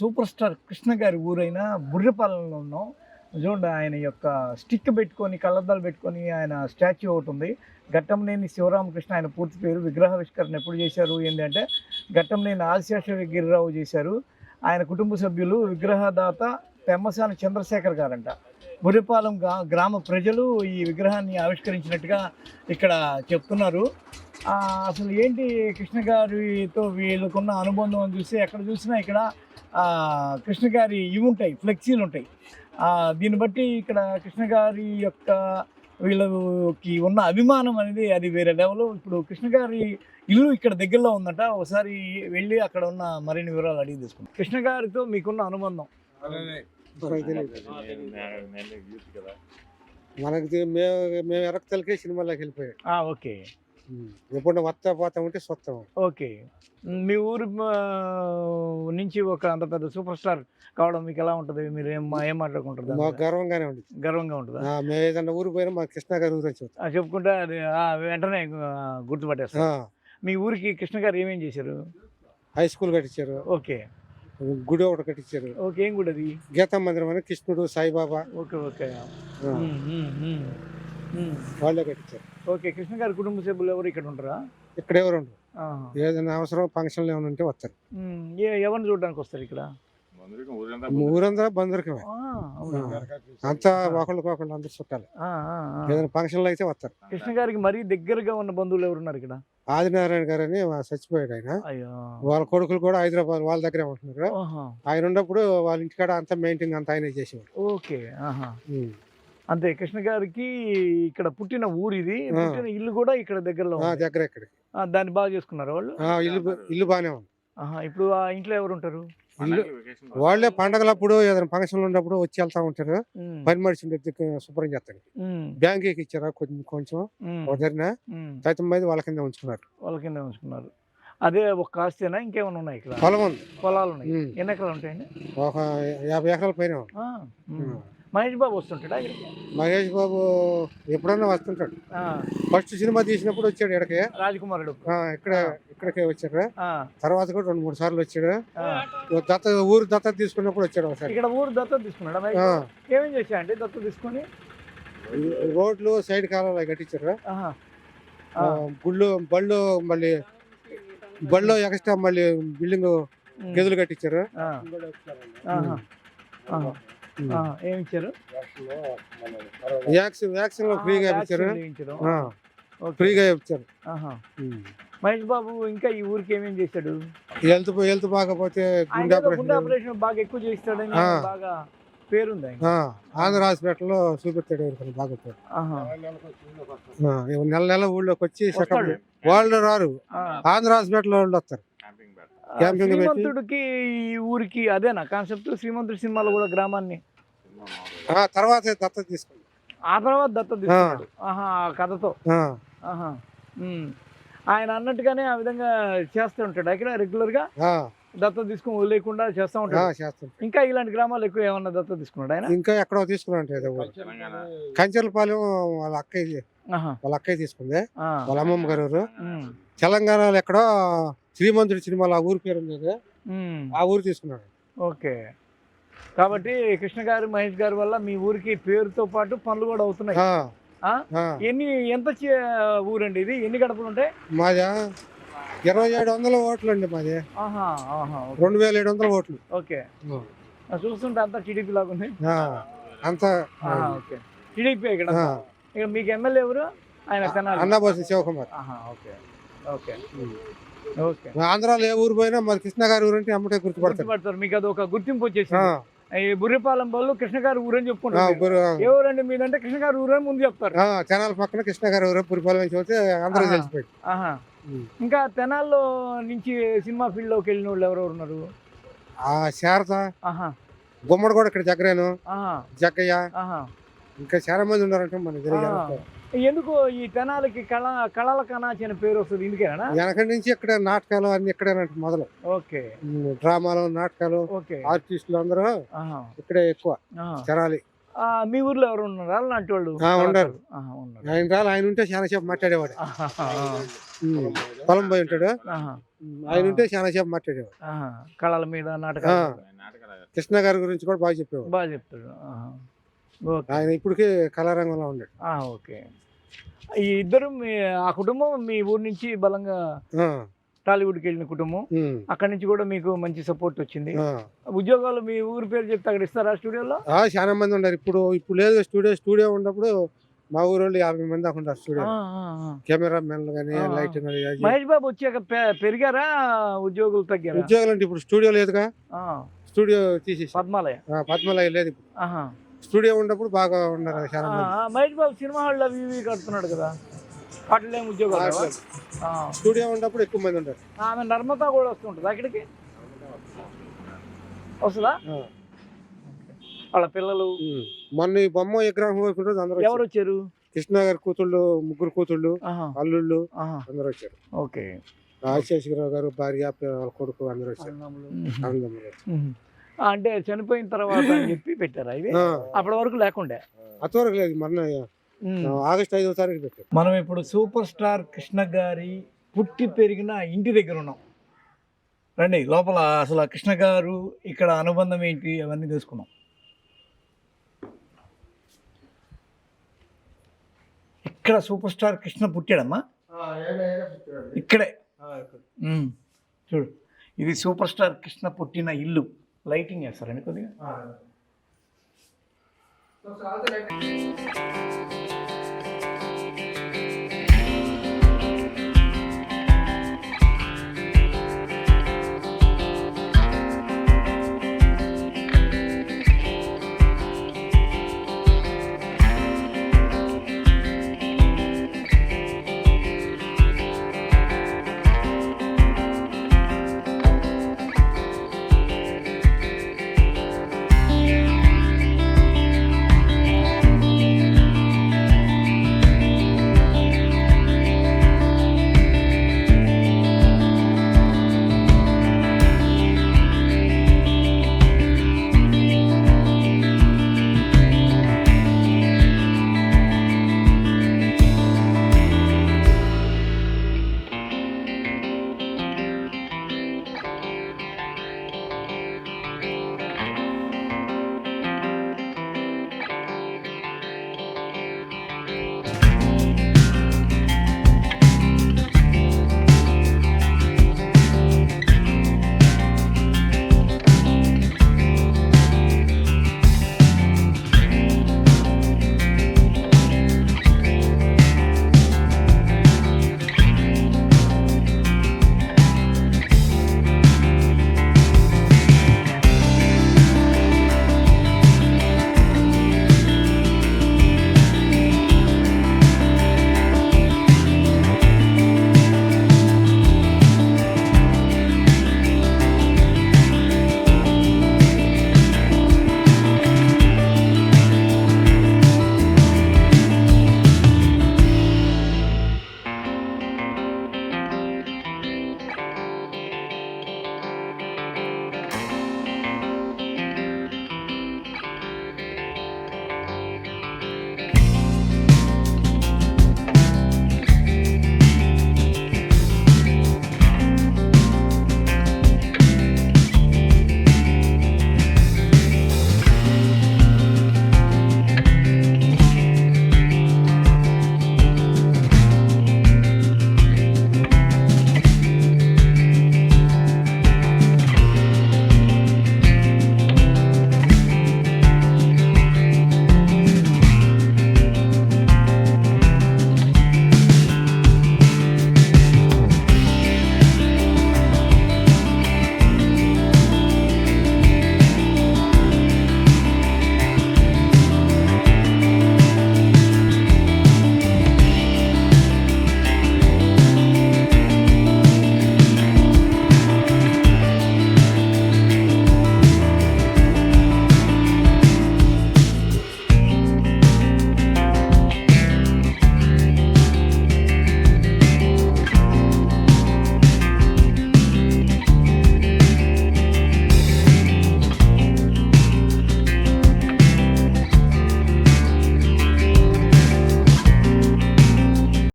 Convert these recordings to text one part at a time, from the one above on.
Super star Krishna గారి ఊరైన బుర్రపాలెంలో ఉన్నాం. చూడండి ఆయన యొక్క స్టిక్ పెట్టుకొని, కళ్ళద్దాలు పెట్టుకొని ఆయన స్టాచ్యూ ఒకటి ఉంది. ఘట్టంనేని శివరామకృష్ణ ఆయన పూర్తి పేరు. విగ్రహావిష్కరణ ఎప్పుడు చేశారు ఏంటంటే ఘట్టంనేని ఆదిశేషగిరిరావు చేశారు. ఆయన కుటుంబ సభ్యులు విగ్రహదాత పెమ్మసాని చంద్రశేఖర్ గారంట. బుర్రపాలెం గ్రామ ప్రజలు ఈ విగ్రహాన్ని ఆవిష్కరించినట్టుగా ఇక్కడ చెప్తున్నారు. అసలు ఏంటి కృష్ణ గారితో వీళ్ళకున్న అనుబంధం అని చూస్తే ఎక్కడ చూసినా ఇక్కడ కృష్ణ గారి ఇవి ఉంటాయి, ఫ్లెక్సీలు ఉంటాయి. దీన్ని బట్టి ఇక్కడ కృష్ణ గారి యొక్క వీళ్ళకి ఉన్న అభిమానం అనేది అది వేరే లెవెల్. ఇప్పుడు కృష్ణ గారి ఇల్లు ఇక్కడ దగ్గరలో ఉందంట. ఒకసారి వెళ్ళి అక్కడ ఉన్న మరిన్ని వివరాలు అడిగి తీసుకుంటాం. కృష్ణ గారితో మీకున్న అనుబంధం మనకి మేము ఎరక్తలకే సినిమాలోకి వెళ్ళిపోయాం. ఓకే, ఎప్పుడు వస్తా పోతా ఉంటే సొత్తం. ఓకే. మీ ఊరు నుంచి ఒక అంత పెద్ద సూపర్ స్టార్ కావడం మీకు ఎలా ఉంటుంది? మీరు ఏం మాట్లాడుకుంటారు? మాకు గర్వంగానే ఉంది. గర్వంగా ఉంటుందా? మేము ఏదన్నా ఊరికి పోయినా మా కృష్ణ గారి ఊరు వచ్చి చెప్పుకుంటే అది వెంటనే గుర్తుపట్టేస్తారు. మీ ఊరికి కృష్ణ గారు ఏమేం చేశారు? హై స్కూల్ కట్టించారు. ఓకే. గుడి ఒకటి కట్టించారు. ఓకే. ఏం గుడి అది? గీతా మందిరం అని కృష్ణుడు సాయిబాబా. Okay, okay. వాళ్ళే కట్టించారు. ఓకే. కృష్ణ గారి కుటుంబ సభ్యులు ఎవరు ఇక్కడ ఉంటారా? ఇక్కడ ఎవరు ఉండరు. ఏదైనా అవసరం ఫంక్షన్లు ఏమైనా ఉంటే వస్తారు. ఎవరిని చూడడానికి వస్తారు ఇక్కడ? ఊరంతా బంధువులకమే, అంతా ఒకళ్ళకొకళ్ళు అందరు చుట్టాలి. ఏదైనా ఫంక్షన్లు అయితే వస్తారు. కృష్ణ గారికి మరీ దగ్గరగా ఉన్న బంధువులు ఎవరున్నారు ఇక్కడ? ఆదినారాయణ గారు అని చచ్చిపోయాడు ఆయన. వాళ్ళ కొడుకులు కూడా హైదరాబాద్ వాళ్ళ దగ్గరే ఉంటున్నారు. ఆయన ఉన్నప్పుడు వాళ్ళ ఇంటికాడ అంతా మెయింటైన్ అంతా ఆయన చేసేవాడు. ఓకే. అంతే. కృష్ణ గారికి ఇక్కడ పుట్టిన ఊరు ఇది, పుట్టిన ఇల్లు కూడా ఇక్కడ దగ్గరలో దగ్గర. ఇక్కడ దాన్ని బాగా చేసుకున్నారు వాళ్ళు. ఇల్లు బాగానే ఉంది. ఇప్పుడు ఆ ఇంట్లో ఎవరు ఉంటారు? ఇల్లు వాళ్ళే పండగలప్పుడు ఏదైనా ఫంక్షన్లు ఉన్నప్పుడు వచ్చి వెళ్తా ఉంటారు. పని మనిషి శుభ్రం చేస్తాడు. బ్యాంకుకి ఇచ్చారా కొంచెం వదిలినా సైతం మీద వాళ్ళ కింద ఉంచుకున్నారు. అదే ఒక ఆస్తినా ఇంకేమైనా ఉన్నాయి? ఇక్కడ పొలం ఉంది. పొలాలు ఉన్నాయి. ఎన్ని ఎకరాలు ఉంటాయండి? ఒక 50 ఎకరాల పైన. మహేష్ బాబు వస్తుంటాడా? మహేష్ బాబు ఎప్పుడన్నా వస్తుంటాడు. ఫస్ట్ సినిమా తీసినప్పుడు వచ్చాడు ఇక్కడికి, రాజకుమారుడు. ఇక్కడికే వచ్చాడు. తర్వాత కూడా 2-3 సార్లు వచ్చాడు. ఊరు దత్తత తీసుకున్నప్పుడు వచ్చాడు ఒకసారి. ఇక్కడ ఊరు దత్తత తీసుకున్నాడు. ఏమేం చేశాడండి దత్తత తీసుకొని? రోడ్లు, సైడ్ కాలువలు కట్టించారు. గుళ్ళు, బళ్ళు, బళ్ళు ఎక్స్ట్రా మళ్ళీ బిల్డింగ్ గదులు కట్టించారు. ఏమిచ్చారు? వ్యాక్సిన్ ఫ్రీగా ఇచ్చారు. ఫ్రీగా ఇచ్చారు. మహేష్ బాబు ఇంకా ఈ ఊరికి ఏమేం చేశాడు? హెల్త్ బాగపోతే గుండె ఆపరేషన్ బాగా ఎక్కువ చేస్తాడని బాగా పేరుంది. ఆంధ్ర హాస్పిటల్లో చూపెట్టాడు. బాగా నెల ఊళ్ళోకి వచ్చి వాళ్ళు రారు, ఆంధ్ర హాస్పిటల్ వాళ్ళు వస్తారు. శ్రీమంతుడికి ఈ ఊరికి అదేనా కాన్సెప్ట్? శ్రీమంతుడి సినిమాలో కూడా గ్రామాన్ని తర్వాత దత్తత తీసుకున్నాడు. ఆ తర్వాత దత్తత తీసుకున్నాడు. కథతో ఆయన అన్నట్టుగానే ఆ విధంగా చేస్తూ ఉంటాడు. ఇక్కడ రెగ్యులర్ గా దత్తత తీసుకుని వదిలేకుండా చేస్తూ ఉంటాడు. ఇంకా ఇలాంటి గ్రామాలు ఎక్కువ ఏమన్నా దత్తత తీసుకున్నాడు ఆయన? ఇంకా ఎక్కడో తీసుకున్నాడు. కంచెలపాలెం వాళ్ళ అక్కయ్య తీసుకుంది. వాళ్ళ అమ్మమ్మ గారు. తెలంగాణలో ఎక్కడో శ్రీమంతుడి సినిమాలో ఆ ఊరి పేరు ఉంది, ఆ ఊరు తీసుకున్నాడు. ఓకే. కాబట్టి కృష్ణ గారు, మహేష్ గారి వల్ల మీ ఊరికి పేరుతో పాటు పనులు కూడా అవుతున్నాయి. ఎంత ఊరండి ఇది? ఎన్ని గడపలు ఉంటాయి? మాది 2700 ఓట్లు అండి. మాది 2700 ఓట్లు. ఓకే. చూస్తుంటే అంతా టీడీపీ లాగా ఉంది. అంతా టీడీపీ. ఇక్కడ మీకు ఎమ్మెల్యే ఎవరు? ఆయన అన్నాబోసి శివకుమార్. ఓకే. ఓకే. ఆంధ్రాలో ఏ ఊరు పోయినా మరి కృష్ణ గారి ఊరు అంటే అమ్మటే గుర్తుపడతారు. మీకు అది ఒక గుర్తింపు వచ్చేసి ఈ బుర్రపాలెం వాళ్ళు కృష్ణ గారి ఊరని చెప్పుకుంటారు. ఏ ఊరండి మీదంటే కృష్ణ గారి ఊరని ముందు చెప్తారు. తెనాల పక్కన కృష్ణ గారి ఊరు బుర్రపాలెం చెబితే అందరూ తెలిసిపోయి. ఇంకా తెనాల్లో నుంచి సినిమా ఫీల్డ్ లోకి వెళ్ళిన వాళ్ళు ఎవరెవరు ఉన్నారు? శారద, గుమ్మడి కూడా ఇక్కడ దగ్గరేను, జగ్గయ్య, ఇంకా చాలా మంది ఉన్నారంటే మనకి. ఎందుకు ఈ తెనాలకి కళల కణాచి అనే పేరు వస్తుంది? ఇందుకేనా? వెనక నుంచి ఇక్కడ నాటకాలు అన్ని ఇక్కడే మొదలు. ఓకే. డ్రామాలు, నాటకాలు, ఆర్టిస్టులు అందరూ ఇక్కడే ఎక్కువ. తెనాలి. మీ ఊర్లో ఎవరు ఉన్నారా అలాంటి వాళ్ళు? ఉండరు. ఆయన ఉంటే చాలా సేపు మాట్లాడేవాడు. పొలం పోయి ఉంటాడు. ఆయన ఉంటే చాలా సేపు మాట్లాడేవాడు. కళల మీద, నాటకాలు. కృష్ణ గారి గురించి కూడా బాగా చెప్పేవాడు. బాగా చెప్తాడు. ఓకే. ఆయన ఇప్పటికీ కళారంగంలో ఉన్నాడు. ఓకే. ఈ ఇద్దరు ఆ కుటుంబం మీ ఊరు నుంచి బలంగా టాలీవుడ్కి వెళ్ళిన కుటుంబం. అక్కడి నుంచి కూడా మీకు మంచి సపోర్ట్ వచ్చింది. ఉద్యోగాలు మీ ఊరి పేరు చెప్తే అక్కడ ఇస్తారా స్టూడియోలో? చాలా మంది ఉన్నారు. ఇప్పుడు లేదు. స్టూడియో ఉన్నప్పుడు మా ఊరు 50 మంది దాకా ఉంటారు స్టూడియో. కెమెరా మెన్లు కానీ లైటింగ్. మహేష్ బాబు వచ్చాక పెరిగారా ఉద్యోగులు తగ్గారా? ఉద్యోగాలు అంటే ఇప్పుడు స్టూడియో లేదుగా. స్టూడియో తీసేసి పద్మాలయ లేదు ఇప్పుడు. స్టూడియో ఉన్నప్పుడు బాగా ఉన్నారు చాలా మంది. మహేష్ బాబు సినిమా హాళ్ళు అవి ఇవి కడుతున్నాడు కదా, వాటిలో ఏం ఉద్యోగాలు? స్టూడియో ఉన్నప్పుడు ఎక్కువ మంది ఉంటారు. ఆమె నర్మదా కూడా వస్తుంటుంది అక్కడికి, వస్తుందా? వాళ్ళ పిల్లలు మొన్న ఈ బొమ్మ విగ్రహం అందరూ ఎవరు వచ్చారు? కృష్ణ గారి కూతుళ్ళు, 3 కూతుళ్ళు, అల్లుళ్ళు అందరూ వచ్చారు. ఓకే. రాజశేఖరరావు గారు భార్య, వాళ్ళ కొడుకు అందరూ వచ్చారు. అంటే చనిపోయిన తర్వాత అని చెప్పి పెట్టారా ఇది? అప్పటి వరకు లేకుండా? అంతవరకు లేదు. మొన్న ఆగస్టు 5వ తారీఖు పెట్టారు. మనం ఇప్పుడు సూపర్ స్టార్ కృష్ణ గారి పుట్టి పెరిగిన ఇంటి దగ్గర ఉన్నాం. రండి లోపల. అసలు కృష్ణ గారు ఇక్కడ అనుబంధం ఏంటి అవన్నీ తెలుసుకున్నాం. ఇక్కడ సూపర్ స్టార్ కృష్ణ పుట్టాడమ్మా, ఇక్కడే. చూడు, ఇది సూపర్ స్టార్ కృష్ణ పుట్టిన ఇల్లు. లైటింగ్ వేస్తారండి కొద్దిగా.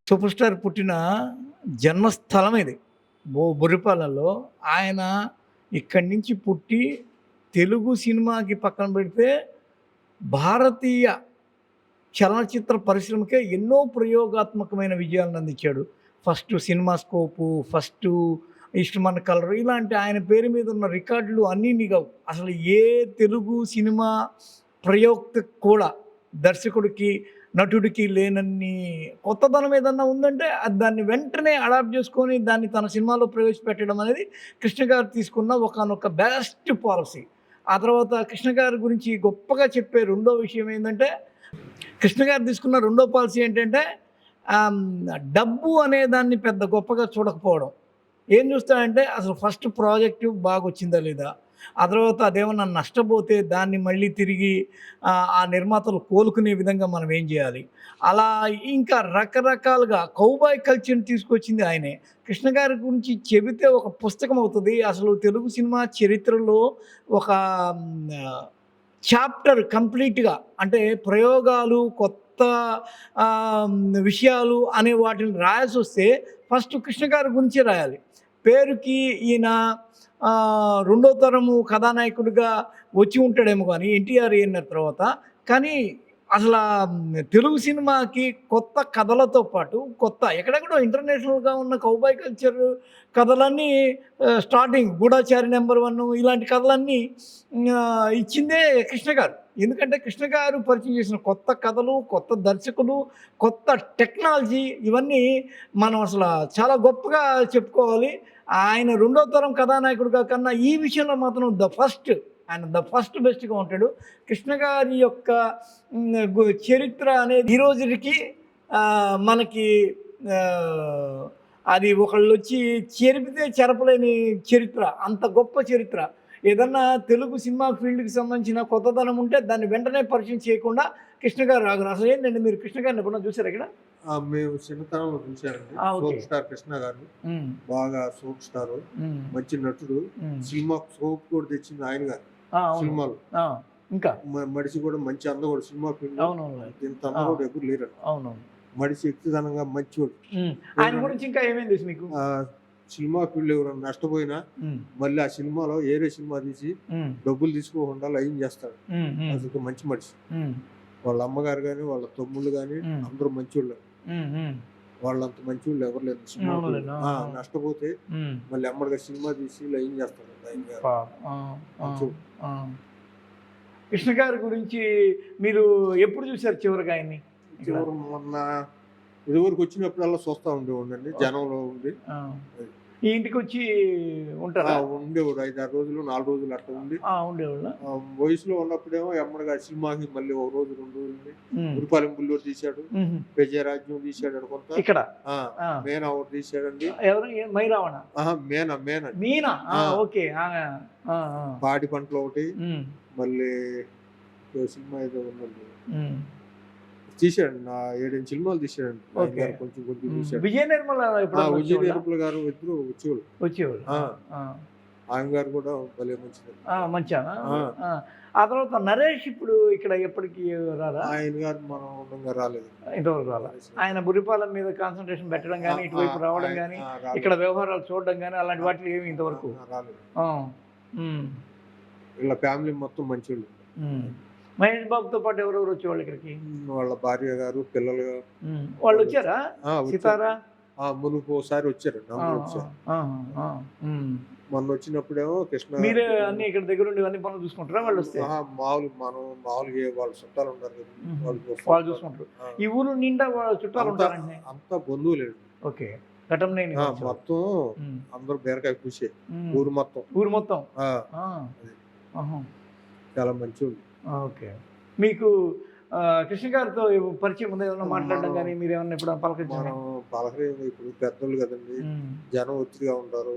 సూపర్ స్టార్ పుట్టిన జన్మస్థలం ఇది బుర్రిపాలెంలో. ఆయన ఇక్కడి నుంచి పుట్టి తెలుగు సినిమాకి పక్కన పెడితే భారతీయ చలనచిత్ర పరిశ్రమకే ఎన్నో ప్రయోగాత్మకమైన విజయాలను అందించాడు. ఫస్ట్ సినిమా స్కోపు, ఫస్టు ఇష్టమన్న కలర్, ఇలాంటి ఆయన పేరు మీద ఉన్న రికార్డులు అన్నీ నిగవు. అసలు ఏ తెలుగు సినిమా ప్రయోక్తకు కూడా, దర్శకుడికి, నటుడికి లేనన్ని కొత్తదనం ఏదన్నా ఉందంటే అది దాన్ని వెంటనే అడాప్ట్ చేసుకొని దాన్ని తన సినిమాలో ప్రవేశపెట్టడం అనేది కృష్ణ గారు తీసుకున్న ఒకానొక బెస్ట్ పాలసీ. ఆ తర్వాత కృష్ణ గారి గురించి గొప్పగా చెప్పే రెండో విషయం ఏంటంటే, కృష్ణ గారు తీసుకున్న రెండో పాలసీ ఏంటంటే డబ్బు అనే దాన్ని పెద్ద గొప్పగా చూడకపోవడం. ఏం చూస్తాడంటే అసలు ఫస్ట్ ప్రాజెక్టు బాగొచ్చిందా లేదా, ఆ తర్వాత అదేమన్నా నష్టపోతే దాన్ని మళ్ళీ తిరిగి ఆ నిర్మాతలు కోలుకునే విధంగా మనం ఏం చేయాలి, అలా ఇంకా రకరకాలుగా కౌబాయ్ కల్చర్ని తీసుకొచ్చింది ఆయనే. కృష్ణ గారి గురించి చెబితే ఒక పుస్తకం అవుతుంది. అసలు తెలుగు సినిమా చరిత్రలో ఒక చాప్టర్ కంప్లీట్గా, అంటే ప్రయోగాలు, కొత్త విషయాలు అనే వాటిని రాయాల్సి వస్తే ఫస్ట్ కృష్ణ గారి గురించే రాయాలి. పేరుకి ఈయన రెండో తరము కథానాయకుడిగా వచ్చి ఉంటాడేమో కానీ ఎన్టీఆర్ అయిన తర్వాత, కానీ అసలు తెలుగు సినిమాకి కొత్త కథలతో పాటు కొత్త ఎక్కడెక్కడో ఇంటర్నేషనల్గా ఉన్న కౌబాయ్ కల్చర్ కథలన్నీ స్టార్టింగ్ గూఢాచారి నెంబర్ 1 ఇలాంటి కథలన్నీ ఇచ్చిందే కృష్ణ గారు. ఎందుకంటే కృష్ణ గారు పరిచయం చేసిన కొత్త కథలు, కొత్త దర్శకులు, కొత్త టెక్నాలజీ, ఇవన్నీ మనం అసలు చాలా గొప్పగా చెప్పుకోవాలి. ఆయన రెండో తరం కథానాయకుడిగా కన్నా ఈ విషయంలో మాత్రం ఆయన ద ఫస్ట్ బెస్ట్గా ఉంటాడు. కృష్ణ గారి యొక్క చరిత్ర అనేది ఈ రోజుకి మనకి అది ఒకళ్ళు వచ్చి చెరిపితే చెరపలేని చరిత్ర, అంత గొప్ప చరిత్ర. ఏదన్నా తెలుగు సినిమా ఫీల్డ్కి సంబంధించిన కొత్తదనం ఉంటే దాన్ని వెంటనే పరిచయం చేయకుండా కృష్ణ గారు రాగరు. అసలు ఏంటండి, మీరు కృష్ణ గారిని ఎప్పుడన్నా చూసారు ఇక్కడ? మేము చిన్నతనంలో చూసారండి. సూపర్ స్టార్ కృష్ణ గారు, బాగా సూపర్ స్టార్, మంచి నటుడు. సినిమా సోప్ కూడా తెచ్చింది ఆయన గారు సినిమాలు. ఇంకా మనిషి కూడా మంచి అందగోడు సినిమా ఫీల్డ్. ఇంత అందగోడు ఎప్పుడు లేరు. మనిషి వ్యక్తిధనంగా మంచివాడు. ఆయన గురించి ఇంకా ఏమేమి తెలుసు మీకు? సినిమా ఫీల్డ్ ఎవరైనా నష్టపోయినా మళ్ళీ ఆ సినిమాలో ఏరే సినిమా తీసి డబ్బులు తీసుకోకుండా లైన్ చేస్తాడు. అసలు మంచి మనిషి. వాళ్ళ అమ్మగారు కానీ వాళ్ళ తమ్ముళ్ళు కానీ అందరూ మంచివాళ్ళు. వాళ్ళంత మంచివాళ్ళు ఎవరు లేదు. సినిమా నష్టపోతే మళ్ళీ అమ్మడిగా సినిమా తీసి లైన్ చేస్తాడు. కృష్ణ గారి గురించి మీరు ఎప్పుడు చూసారు చివరిగా ఆయన్ని? మొన్న ఇదివరకు వచ్చినప్పుడల్లా చూస్తూ ఉండేవాడండి, జనంలో ఉండి. ఈ ఇంటికి వచ్చి ఉంటారా? ఉండేవాడు 5-6 రోజులు 4 రోజులు అట్లా ఉండి ఉండేవాళ్ళు. వయసులో ఉన్నప్పుడేమో ఎమ్మడిగా సినిమాకి మళ్ళీ 1 రోజు 2 రోజులు గురిపాలెం బుల్లూరు తీశాడు, విజయరాజ్యం తీశాడు అనుకుంటా. ఇక్కడ మేనా ఒకటి తీశాడండి. ఎవరు? మైరావణ? మీనా. ఓకే. పాడి పంటలు ఒకటి, మళ్ళీ సినిమా ఏదో ఉందండి తీసాడు. 7-8 సినిమాలు తీసాడు. కొంచెం కొంచెం తీసాడు. విజయ నిర్మల గారు ఇద్దరు వచ్చేవాళ్ళు. ఆయన గారు కూడా భలే మంచిది. మంచిగా. ఆ తర్వాత నరేష్ ఇప్పుడు ఇక్కడ ఎప్పటికీ రారా? ఆయన గారు మనం ఉండగా రాలేదు, ఇంతవరకు రాలేదు. ఆయన బురిపాలెం మీద కాన్సన్ట్రేషన్ పెట్టడం కానీ, ఇటువైపు రావడం కానీ, ఇక్కడ వ్యవహారాలు చూడడం కానీ అలాంటి వాటిలో ఏమి ఇంతవరకు రాలేదు. ఇలా ఫ్యామిలీ మొత్తం మంచివాళ్ళు. మహేష్ బాబుతో పాటు ఎవరెవరు వచ్చేవాళ్ళు ఇక్కడికి? వాళ్ళ భార్య గారు, పిల్లలు. వాళ్ళు వచ్చారా? సితారా మునుపు ఒకసారి వచ్చారు. మొన్న వచ్చినప్పుడేమో కృష్ణ. మీరే అన్ని ఇక్కడ దగ్గర ఉండి అన్ని పనులు చూసుకుంటారా? వాళ్ళు వస్తే మామూలుగా వాళ్ళ చుట్టాలు ఉంటారు, వాళ్ళు చూసుకుంటారు. ఈ ఊరు నిండా వాళ్ళ చుట్టాలు ఉంటారండి, అంతా బంధువులు. ఓకే. ఘటంనేని మొత్తం అందరూ బీరకాయ పూసే ఊరు మొత్తం. చాలా మంచి. ఓకే. మీకు కృష్ణ గారితో పరిచయం ఉందా? ఏమన్నా మాట్లాడడం కానీ మీరు ఏమన్నా ఇప్పుడు పలకరించారు? ఇప్పుడు పెద్దోళ్ళు కదండి, జనం ఒత్తిడిగా ఉంటారు.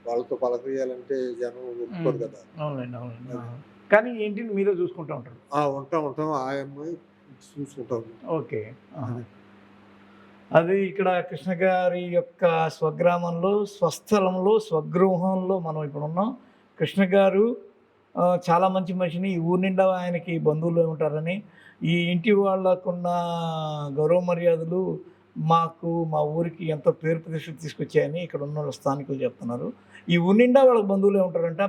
వాళ్ళతో పలకరియాలంటే జనం ఒప్పుకోరు కదా. అవునండి. కానీ ఏంటి మీరే చూసుకుంటూ ఉంటారు? ఉంటాం. ఆ అమ్మాయి చూసుకుంటాం. ఓకే. అది ఇక్కడ కృష్ణ గారి యొక్క స్వగ్రామంలో, స్వస్థలంలో, స్వగృహంలో మనం ఇప్పుడు ఉన్నాం. కృష్ణ గారు చాలా మంచి మనిషిని. ఈ ఊరి నిండా ఆయనకి బంధువులు ఉంటారని, ఈ ఇంటి వాళ్ళకున్న గౌరవ మర్యాదలు మా ఊరికి ఎంతో పేరు ప్రతిష్టలు తీసుకొచ్చాయని ఇక్కడ ఉన్న స్థానికులు చెప్తున్నారు. ఈ ఊరి నిండా వాళ్ళకి బంధువులే ఉంటారంట.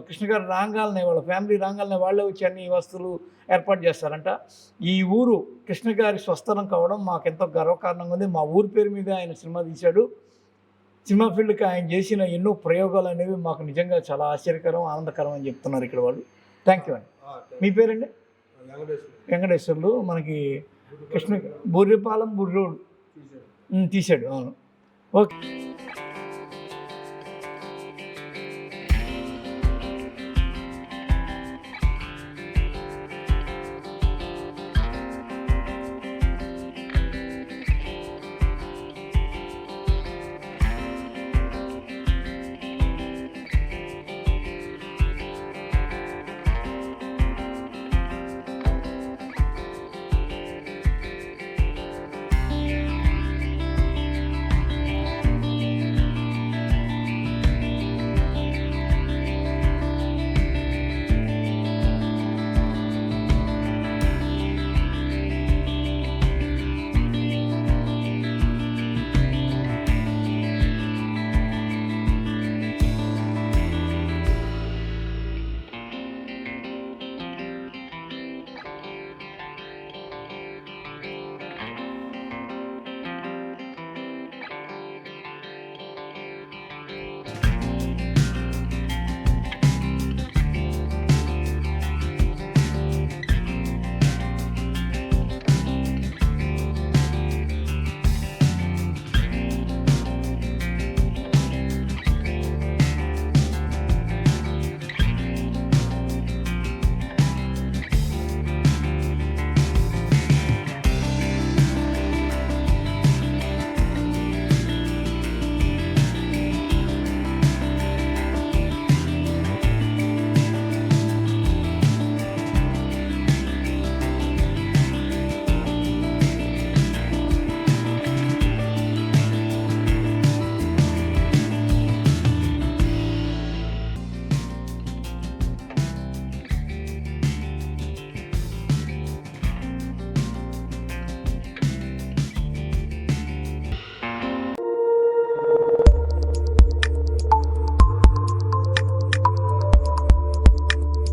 కృష్ణ గారు రాగాలనే వాళ్ళ ఫ్యామిలీ రాగాలనే వాళ్ళే వచ్చి అన్ని వస్తువులు ఏర్పాటు చేస్తారంట. ఈ ఊరు కృష్ణ గారి స్వస్థలం కావడం మాకెంతో గర్వకారణంగా ఉంది. మా ఊరి పేరు మీద ఆయన సినిమా తీశాడు. సినిమా ఫీల్డ్కి ఆయన చేసిన ఎన్నో ప్రయోగాలు అనేవి మాకు నిజంగా చాలా ఆశ్చర్యకరం, ఆనందకరం అని చెప్తున్నారు ఇక్కడ వాళ్ళు. థ్యాంక్ యూ అండి. మీ పేరండి? వెంకటేశ్వర్లు. మనకి కృష్ణ బుర్రిపాలెం బుర్రోడ్ తీశాడు. అవును, ఓకే.